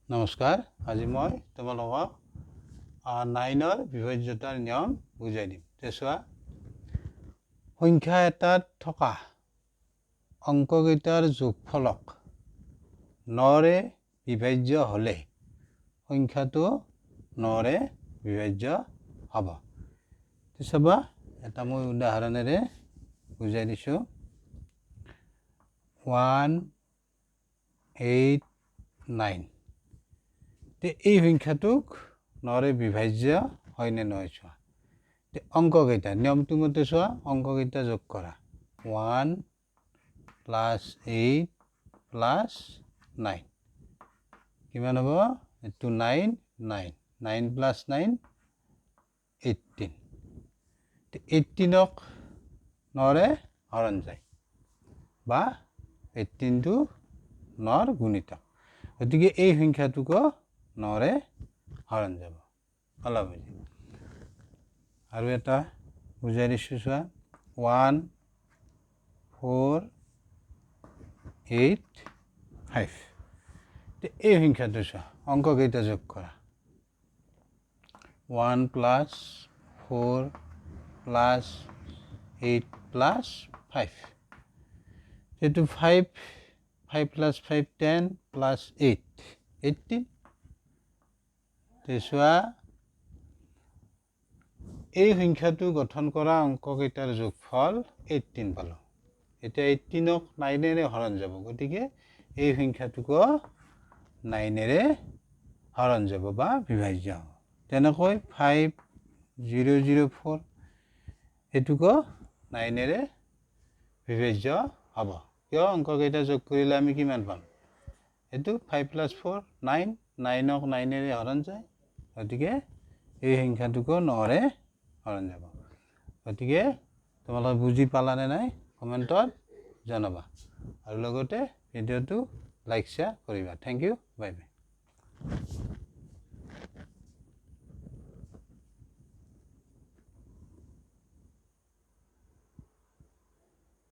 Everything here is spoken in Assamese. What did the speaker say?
নমস্কাৰ, আজি মই তোমালোকক 9ৰ বিভাজ্যতাৰ নিয়ম বুজাই দিম। চোৱা, সংখ্যা এটাত থকা অংককেইটাৰ যোগফলক 9ৰে বিভাজ্য হ'লে সংখ্যাটো 9ৰে বিভাজ্য হ'ব। চাবা, এটা মই উদাহৰণেৰে বুজাই দিছোঁ। 1, 8, 9 এই সংখ্যাটোক 9ৰে বিভাজ্য হয়নে নহয় চোৱা। অংককেইটা নিয়মটো মতে চোৱা, অংককেইটা যোগ কৰা। 1 + 8 + 9 কিমান হ'ব? এইটো 9 9 9 + 9 18। 18ক 9ৰে হৰণ যায় বা 18টো 9ৰ গুণিতক। গতিকে এই সংখ্যাটোকো 9ৰে হৰণ যাব। অলপ আৰু এটা বুজাই দিছোঁ চোৱা। 1, 4, 8, 5 এই সংখ্যাটো চোৱা, অংককেইটা যোগ কৰা। 1 + 4 + 8 + 5 এইটো 5 + 5 10 + 8 18। চোৱা, এই সংখ্যাটো গঠন কৰা অংককেইটাৰ যোগফল 18 পালোঁ। এতিয়া 18ক 9ৰে হৰণ যাব, গতিকে এই সংখ্যাটোকো 9ৰে হৰণ যাব বা বিভাজ্য হ'ব। তেনেকৈ 5004 এইটোকো 9ৰে বিভাজ্য হ'ব। কিয়? অংককেইটা যোগ কৰিলে আমি কিমান পাম? এইটো 5 + 4 9 9ক 9ৰে হৰণ যায়, গতিকে এই সংখ্যাটোকো 9ৰে হৰণ যাব। গতিকে তোমালোকে বুজি পালানে নাই কমেণ্টত জনাবা, আৰু লগতে ভিডিঅ'টো লাইক শ্বেয়াৰ কৰিবা। Thank you, bye by.